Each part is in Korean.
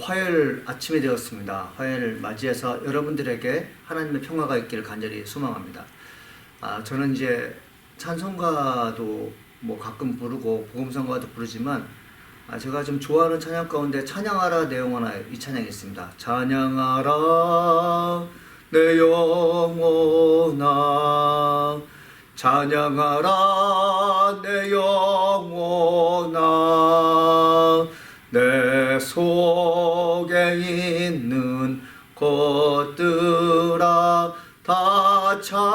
화요일 아침이 되었습니다. 화요일을 맞이해서 여러분들에게 하나님의 평화가 있기를 간절히 소망합니다. 저는 이제 찬송가도 뭐 가끔 부르고 복음성가도 부르지만 제가 좀 좋아하는 찬양 가운데 찬양하라 내 영혼아 이 찬양이 있습니다. 찬양하라 내 영혼아 찬양하라 내 영혼아 내 속에 있는 것들아 다 찬양하라.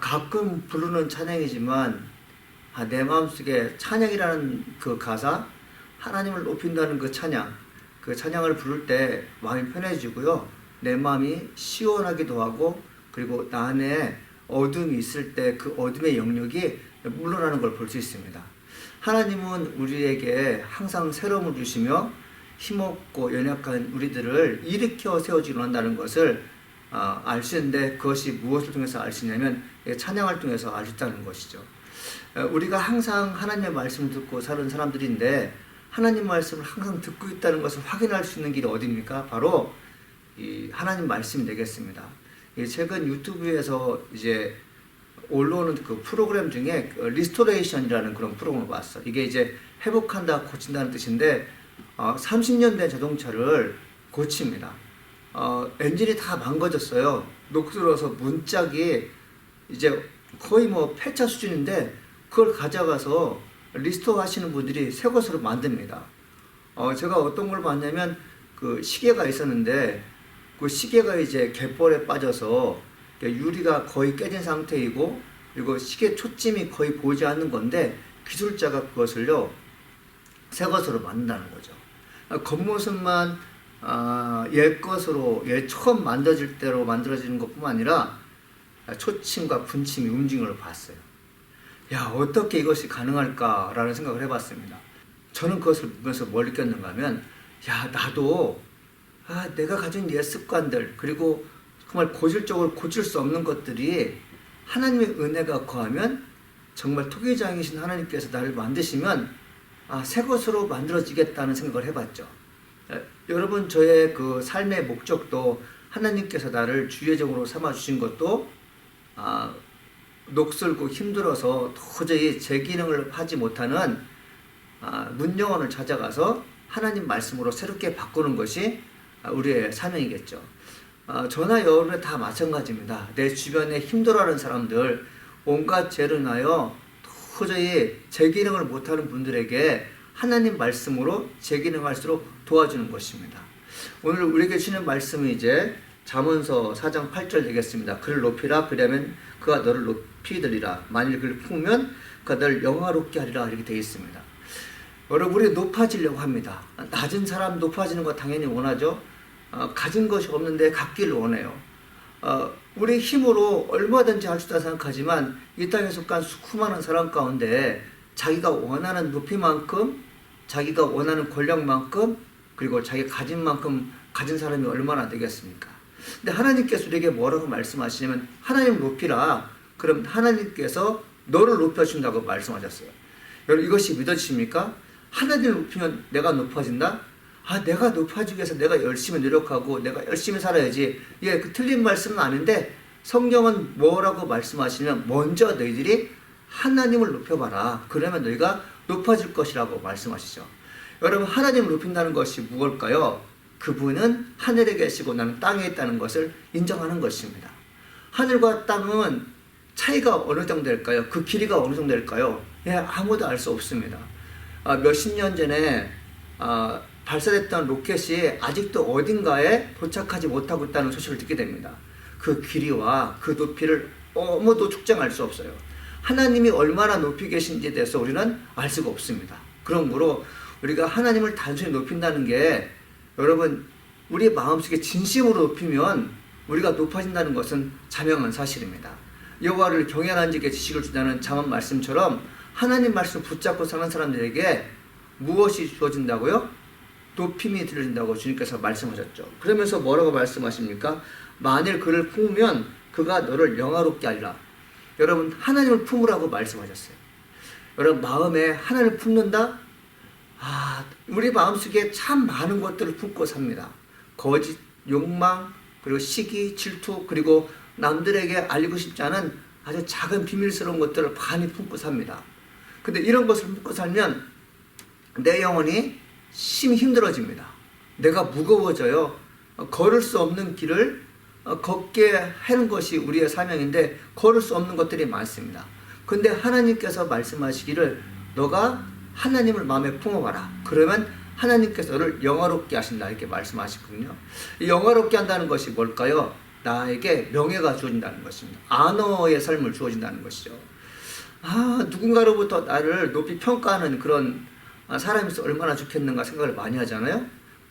가끔 부르는 찬양이지만 내 마음속에 찬양이라는 그 가사, 하나님을 높인다는 그 찬양을 부를 때 마음이 편해지고요, 내 마음이 시원하기도 하고, 그리고 나 안에 어둠이 있을 때 그 어둠의 영역이 물러나는 걸 볼 수 있습니다. 하나님은 우리에게 항상 새로움을 주시며 힘없고 연약한 우리들을 일으켜 세워주기 원한다는 것을 알 수 있는데, 그것이 무엇을 통해서 알 수 있냐면 찬양을 통해서 알 수 있다는 것이죠. 우리가 항상 하나님의 말씀을 듣고 사는 사람들인데, 하나님 말씀을 항상 듣고 있다는 것을 확인할 수 있는 길이 어디입니까? 바로 이 하나님 말씀이 되겠습니다. 최근 유튜브에서 이제 올라오는 그 프로그램 중에 리스토레이션이라는 그런 프로그램을 봤어. 이게 이제 회복한다, 고친다는 뜻인데 30년 된 자동차를 고칩니다. 엔진이 다 망가졌어요. 녹슬어서 문짝이 이제 거의 뭐 폐차 수준인데, 그걸 가져가서 리스토어 하시는 분들이 새 것으로 만듭니다. 제가 어떤 걸 봤냐면, 그 시계가 있었는데 그 시계가 이제 갯벌에 빠져서 유리가 거의 깨진 상태이고, 그리고 시계 초점이 거의 보이지 않는 건데 기술자가 그것을요 새 것으로 만든다는 거죠. 겉모습만 옛 것으로, 처음 만들어질 대로 만들어지는 것뿐만 아니라 초침과 분침이 움직이는 걸 봤어요. 야, 어떻게 이것이 가능할까라는 생각을 해봤습니다. 저는 그것을 보면서 뭘 느꼈는가 하면, 야, 나도 내가 가진 옛 습관들, 그리고 정말 고질적으로 고칠 수 없는 것들이 하나님의 은혜가 거하면, 정말 토기장이신 하나님께서 나를 만드시면 새 것으로 만들어지겠다는 생각을 해봤죠. 여러분, 저의 그 삶의 목적도, 하나님께서 나를 주예정으로 삼아주신 것도 녹슬고 힘들어서 도저히 제 기능을 하지 못하는 문영원을 찾아가서 하나님 말씀으로 새롭게 바꾸는 것이 우리의 사명이겠죠. 저나 여러분 다 마찬가지입니다. 내 주변에 힘들어하는 사람들, 온갖 죄로 인하여 도저히 제 기능을 못하는 분들에게 하나님 말씀으로 제 기능할 수 있도록 도와주는 것입니다. 오늘 우리에게 주는 말씀은 이제 잠언서 4장 8절 되겠습니다. 그를 높이라, 그러면 그가 너를 높이 들리라. 만일 그를 품으면 그가 너를 영화롭게 하리라. 이렇게 되어 있습니다. 여러분, 우리 높아지려고 합니다. 낮은 사람 높아지는 거 당연히 원하죠. 가진 것이 없는데 갖기를 원해요. 우리 힘으로 얼마든지 할 수 있다 생각하지만, 이 땅에 속한 수많은 사람 가운데 자기가 원하는 높이만큼, 자기가 원하는 권력만큼, 그리고 자기가 가진 만큼 가진 사람이 얼마나 되겠습니까? 근데 하나님께서 우리에게 뭐라고 말씀하시냐면, 하나님을 높이라. 그럼 하나님께서 너를 높여준다고 말씀하셨어요. 여러분, 이것이 믿어지십니까? 하나님을 높이면 내가 높아진다? 내가 높아지기 위해서 내가 열심히 노력하고 내가 열심히 살아야지. 그 틀린 말씀은 아닌데, 성경은 뭐라고 말씀하시냐면, 먼저 너희들이 하나님을 높여봐라. 그러면 너희가 높아질 것이라고 말씀하시죠. 여러분, 하나님을 높인다는 것이 무엇일까요? 그분은 하늘에 계시고 나는 땅에 있다는 것을 인정하는 것입니다. 하늘과 땅은 차이가 어느 정도 될까요? 그 길이가 어느 정도 될까요? 아무도 알 수 없습니다. 몇십 년 전에 발사됐던 로켓이 아직도 어딘가에 도착하지 못하고 있다는 소식을 듣게 됩니다. 그 길이와 그 높이를 아무도 측정할 수 없어요. 하나님이 얼마나 높이 계신지에 대해서 우리는 알 수가 없습니다. 그러므로 우리가 하나님을 단순히 높인다는 게, 여러분, 우리 마음속에 진심으로 높이면 우리가 높아진다는 것은 자명한 사실입니다. 여호와를 경외하는 자에게 지식을 준다는 잠언 말씀처럼, 하나님 말씀을 붙잡고 사는 사람들에게 무엇이 주어진다고요? 높임이 들려진다고 주님께서 말씀하셨죠. 그러면서 뭐라고 말씀하십니까? 만일 그를 품으면 그가 너를 영화롭게 하리라. 여러분, 하나님을 품으라고 말씀하셨어요. 여러분 마음에 하나님을 품는다? 우리 마음속에 참 많은 것들을 품고 삽니다. 거짓, 욕망, 그리고 시기, 질투, 그리고 남들에게 알리고 싶지 않은 아주 작은 비밀스러운 것들을 많이 품고 삽니다. 근데 이런 것을 품고 살면 내 영혼이 심히 힘들어집니다. 내가 무거워져요. 걸을 수 없는 길을 걷게 하는 것이 우리의 사명인데 걸을 수 없는 것들이 많습니다. 근데 하나님께서 말씀하시기를 너가 하나님을 마음에 품어봐라. 그러면 하나님께서 너를 영화롭게 하신다. 이렇게 말씀하시거든요. 이 영화롭게 한다는 것이 뭘까요? 나에게 명예가 주어진다는 것입니다. 아너의 삶을 주어진다는 것이죠. 누군가로부터 나를 높이 평가하는 그런 사람이 있어 얼마나 좋겠는가 생각을 많이 하잖아요.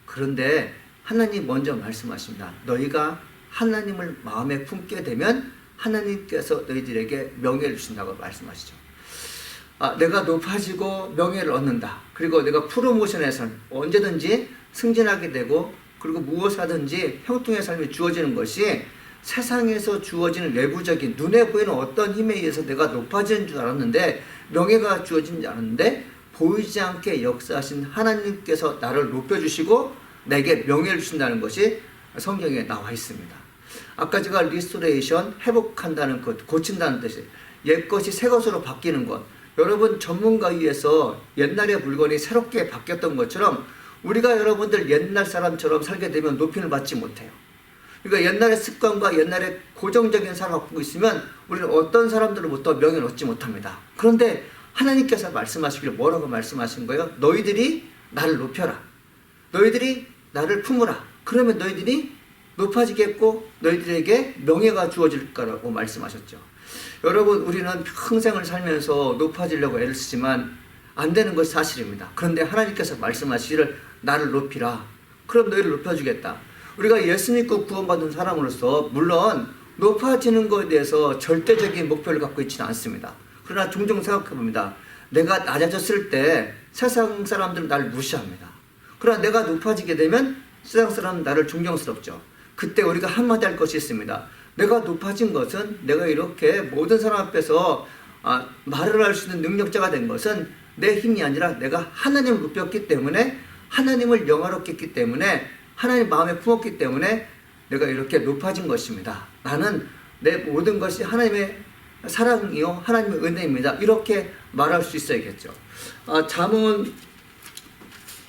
그런데 하나님 먼저 말씀하십니다. 너희가 하나님을 마음에 품게 되면 하나님께서 너희들에게 명예를 주신다고 말씀하시죠. 내가 높아지고 명예를 얻는다. 그리고 내가 프로모션에서 언제든지 승진하게 되고 그리고 무엇을 하든지 형통의 삶이 주어지는 것이 세상에서 주어지는 외부적인 눈에 보이는 어떤 힘에 의해서 내가 높아지는 줄 알았는데 명예가 주어지는 줄 알았는데 보이지 않게 역사하신 하나님께서 나를 높여주시고 내게 명예를 주신다는 것이 성경에 나와 있습니다. 아까 제가 리스토레이션, 회복한다는 것, 고친다는 뜻이 옛것이 새것으로 바뀌는 것. 여러분 전문가에 의해서 옛날의 물건이 새롭게 바뀌었던 것처럼 우리가 여러분들 옛날 사람처럼 살게 되면 높임을 받지 못해요. 그러니까 옛날의 습관과 옛날의 고정적인 삶을 갖고 있으면 우리는 어떤 사람들로부터 명예를 얻지 못합니다. 그런데 하나님께서 말씀하시기를 뭐라고 말씀하신 거예요? 너희들이 나를 높여라. 너희들이 나를 품으라. 그러면 너희들이 높아지겠고 너희들에게 명예가 주어질 거라고 말씀하셨죠. 여러분 우리는 평생을 살면서 높아지려고 애를 쓰지만 안 되는 것이 사실입니다. 그런데 하나님께서 말씀하시기를 나를 높이라. 그럼 너희를 높여주겠다. 우리가 예수 믿고 구원받은 사람으로서 물론 높아지는 것에 대해서 절대적인 목표를 갖고 있지는 않습니다. 그러나 종종 생각해 봅니다. 내가 낮아졌을 때 세상 사람들은 나를 무시합니다. 그러나 내가 높아지게 되면 세상 사람은 나를 존경스럽죠. 그때 우리가 한마디 할 것이 있습니다. 내가 높아진 것은 내가 이렇게 모든 사람 앞에서 말을 할 수 있는 능력자가 된 것은 내 힘이 아니라 내가 하나님을 높였기 때문에 하나님을 영화롭게 했기 때문에 하나님 마음에 품었기 때문에 내가 이렇게 높아진 것입니다. 나는 내 모든 것이 하나님의 사랑이요 하나님의 은혜입니다. 이렇게 말할 수 있어야겠죠. 잠언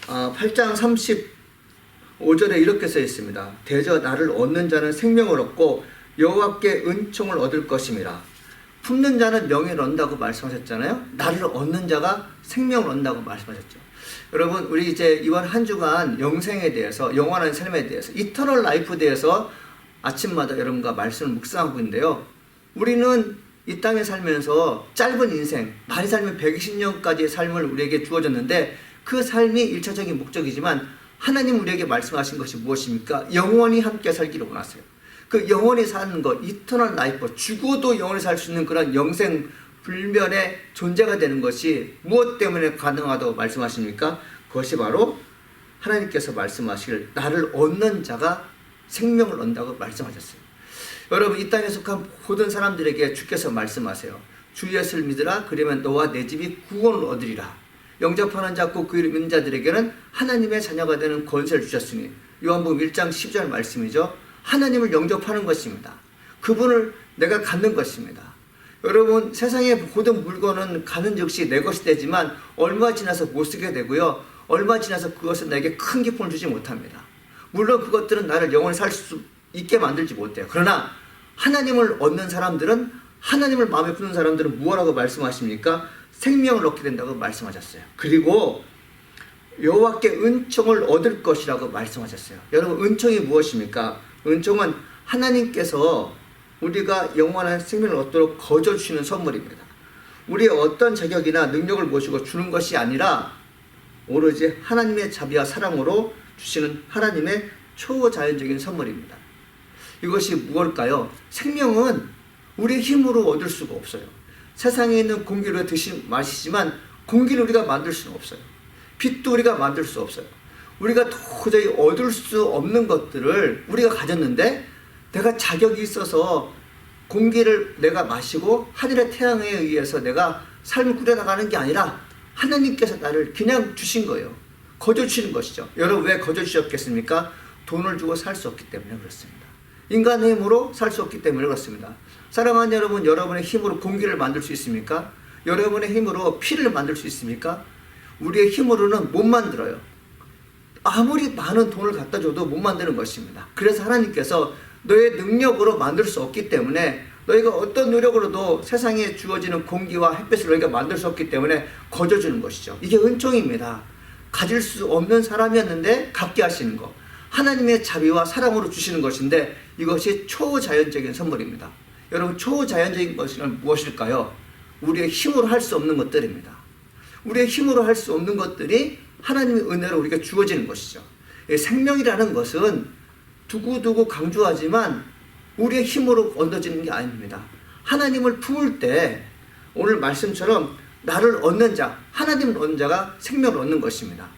8장 35절에 이렇게 써 있습니다. 대저 나를 얻는 자는 생명을 얻고 여호와께 은총을 얻을 것임이라. 품는 자는 명예를 얻는다고 말씀하셨잖아요. 나를 얻는 자가 생명을 얻는다고 말씀하셨죠. 여러분 우리 이제 이번 한 주간 영생에 대해서 영원한 삶에 대해서 이터널 라이프에 대해서 아침마다 여러분과 말씀을 묵상하고 있는데요. 우리는 이 땅에 살면서 짧은 인생 많이 살면 120년까지의 삶을 우리에게 주어졌는데 그 삶이 1차적인 목적이지만 하나님 우리에게 말씀하신 것이 무엇입니까? 영원히 함께 살기를 원하세요. 그 영원히 사는 것, 이터널 라이프, 죽어도 영원히 살 수 있는 그런 영생 불면의 존재가 되는 것이 무엇 때문에 가능하다고 말씀하십니까? 그것이 바로 하나님께서 말씀하시길 나를 얻는 자가 생명을 얻는다고 말씀하셨어요. 여러분 이 땅에 속한 모든 사람들에게 주께서 말씀하세요. 주 예수를 믿으라. 그러면 너와 내 집이 구원을 얻으리라. 영접하는 자 곧 그 이름 믿는 자들에게는 하나님의 자녀가 되는 권세를 주셨으니 요한복음 1장 10절 말씀이죠. 하나님을 영접하는 것입니다. 그분을 내가 갖는 것입니다. 여러분 세상의 모든 물건은 가는 즉시 내 것이 되지만 얼마 지나서 못 쓰게 되고요. 얼마 지나서 그것은 나에게 큰 기쁨을 주지 못합니다. 물론 그것들은 나를 영원히 살 수 있게 만들지 못해요. 그러나 하나님을 얻는 사람들은 하나님을 마음에 품는 사람들은 무엇라고 말씀하십니까? 생명을 얻게 된다고 말씀하셨어요. 그리고 여호와께 은총을 얻을 것이라고 말씀하셨어요. 여러분 은총이 무엇입니까? 은총은 하나님께서 우리가 영원한 생명을 얻도록 거저 주시는 선물입니다. 우리의 어떤 자격이나 능력을 모시고 주는 것이 아니라 오로지 하나님의 자비와 사랑으로 주시는 하나님의 초자연적인 선물입니다. 이것이 무엇일까요? 생명은 우리의 힘으로 얻을 수가 없어요. 세상에 있는 공기를 마시지만 공기를 우리가 만들 수는 없어요. 빛도 우리가 만들 수 없어요. 우리가 도저히 얻을 수 없는 것들을 우리가 가졌는데 내가 자격이 있어서 공기를 내가 마시고 하늘의 태양에 의해서 내가 삶을 꾸려나가는 게 아니라 하나님께서 나를 그냥 주신 거예요. 거저 주시는 것이죠. 여러분 왜 거저 주셨겠습니까? 돈을 주고 살 수 없기 때문에 그렇습니다. 인간의 힘으로 살 수 없기 때문에 그렇습니다. 사랑하는 여러분, 여러분의 힘으로 공기를 만들 수 있습니까? 여러분의 힘으로 피를 만들 수 있습니까? 우리의 힘으로는 못 만들어요. 아무리 많은 돈을 갖다 줘도 못 만드는 것입니다. 그래서 하나님께서 너의 능력으로 만들 수 없기 때문에, 너희가 어떤 노력으로도 세상에 주어지는 공기와 햇빛을 너희가 만들 수 없기 때문에 거저 주는 것이죠. 이게 은총입니다. 가질 수 없는 사람이었는데 갖게 하시는 것, 하나님의 자비와 사랑으로 주시는 것인데, 이것이 초자연적인 선물입니다. 여러분, 초자연적인 것은 무엇일까요? 우리의 힘으로 할 수 없는 것들입니다. 우리의 힘으로 할 수 없는 것들이 하나님의 은혜로 우리가 주어지는 것이죠. 생명이라는 것은 두고두고 강조하지만 우리의 힘으로 얻어지는 게 아닙니다. 하나님을 품을 때 오늘 말씀처럼 나를 얻는 자, 하나님을 얻는 자가 생명을 얻는 것입니다.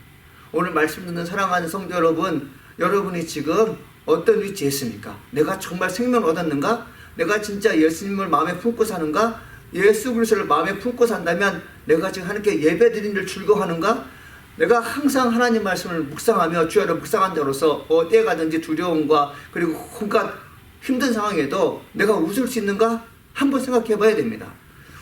오늘 말씀 듣는 사랑하는 성도 여러분, 여러분이 지금 어떤 위치에 있습니까? 내가 정말 생명을 얻었는가? 내가 진짜 예수님을 마음에 품고 사는가? 예수 그리스도를 마음에 품고 산다면 내가 지금 하나님께 예배드리는 일 즐거워하는가? 내가 항상 하나님 말씀을 묵상하며 주야를 묵상한 자로서 어디에 가든지 두려움과 그리고 온갖 힘든 상황에도 내가 웃을 수 있는가? 한번 생각해 봐야 됩니다.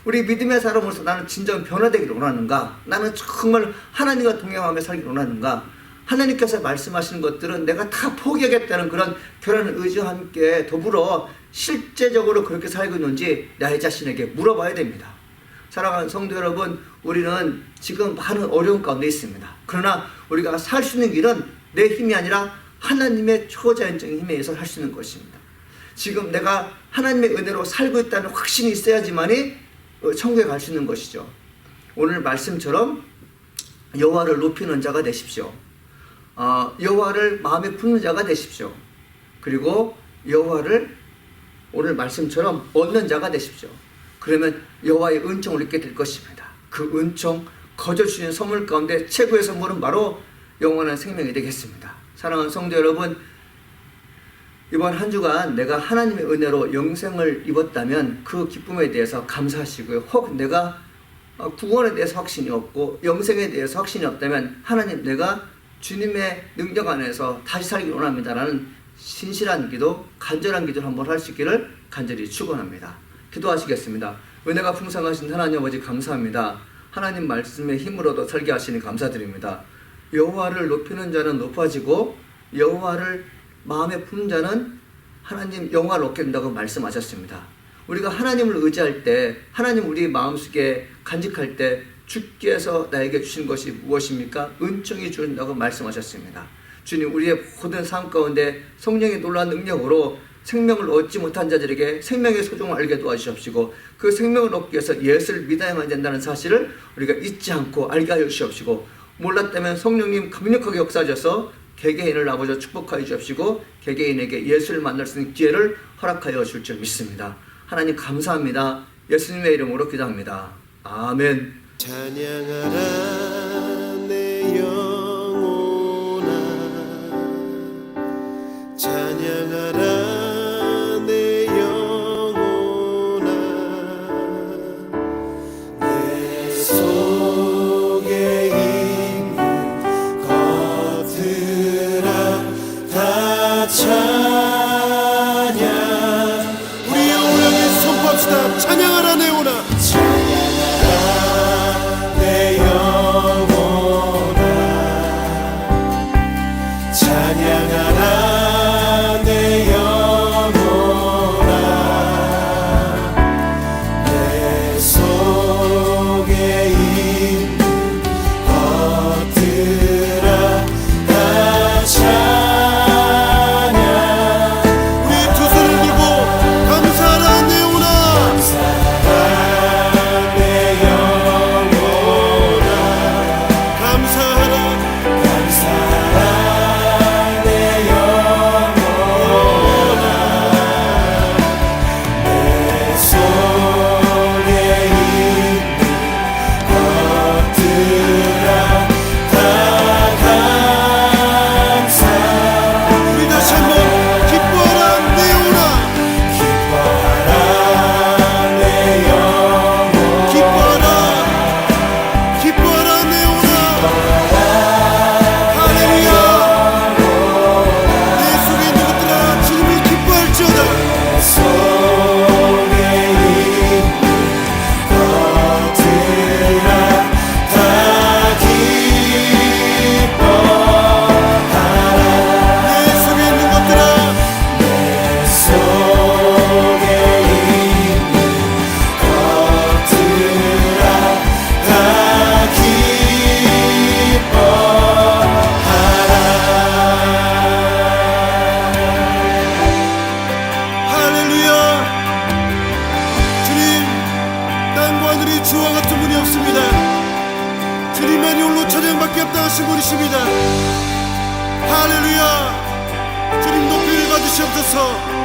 우리 믿음의 사람으로서 나는 진정 변화되기를 원하는가? 나는 정말 하나님과 동행하며 살기를 원하는가? 하나님께서 말씀하시는 것들은 내가 다 포기하겠다는 그런 결단의 의지와 함께 더불어 실제적으로 그렇게 살고 있는지 나의 자신에게 물어봐야 됩니다. 사랑하는 성도 여러분, 우리는 지금 많은 어려움 가운데 있습니다. 그러나 우리가 살 수 있는 길은 내 힘이 아니라 하나님의 초자연적인 힘에 의해서 할 수 있는 것입니다. 지금 내가 하나님의 은혜로 살고 있다는 확신이 있어야지만이 천국에 갈 수 있는 것이죠. 오늘 말씀처럼 여호와를 높이는 자가 되십시오. 여호와를 마음에 품는 자가 되십시오. 그리고 여호와를 오늘 말씀처럼 얻는 자가 되십시오. 그러면 여호와의 은총을 입게 될 것입니다. 그 은총, 거저 주시는 선물 가운데 최고의 선물은 바로 영원한 생명이 되겠습니다. 사랑하는 성도 여러분, 이번 한 주간 내가 하나님의 은혜로 영생을 입었다면 그 기쁨에 대해서 감사하시고요. 혹 내가 구원에 대해서 확신이 없고 영생에 대해서 확신이 없다면, 하나님, 내가 주님의 능력 안에서 다시 살기 원합니다라는 신실한 기도, 간절한 기도를 한번 할 수 있기를 간절히 축원합니다. 기도하시겠습니다. 은혜가 풍성하신 하나님 아버지, 감사합니다. 하나님 말씀의 힘으로도 살게 하시니 감사드립니다. 여호와를 높이는 자는 높아지고 여호와를 마음에 품는 자는 하나님 영화를 얻게 된다고 말씀하셨습니다. 우리가 하나님을 의지할 때, 하나님 우리 마음속에 간직할 때 주께서 나에게 주신 것이 무엇입니까? 은총이 주신다고 말씀하셨습니다. 주님, 우리의 모든 삶 가운데 성령의 놀라운 능력으로 생명을 얻지 못한 자들에게 생명의 소중을 알게 도와주시옵시고, 그 생명을 얻기 위해서 예수를 믿어야만 된다는 사실을 우리가 잊지 않고 알게 하여 주시옵시고, 몰랐다면 성령님 강력하게 역사하셔서 개개인을 아버지 축복하여 주옵시고, 개개인에게 예수를 만날 수 있는 기회를 허락하여 줄 줄 믿습니다. 하나님 감사합니다. 예수님의 이름으로 기도합니다. 아멘. 찬양하라 내 영혼아, 찬양하라 내 영혼아, 내 속에 있는 것들아 다 찬양. 우리 영혼을 향해 선포합시다. 찬양하라 내 영혼아, 찬양하라 내 영혼아. 우리 주와 같은 분이 없습니다. 주님만이 홀로 찬양받게 합당하신 분이십니다. 할렐루야. 주님 높이를 받으시옵소서.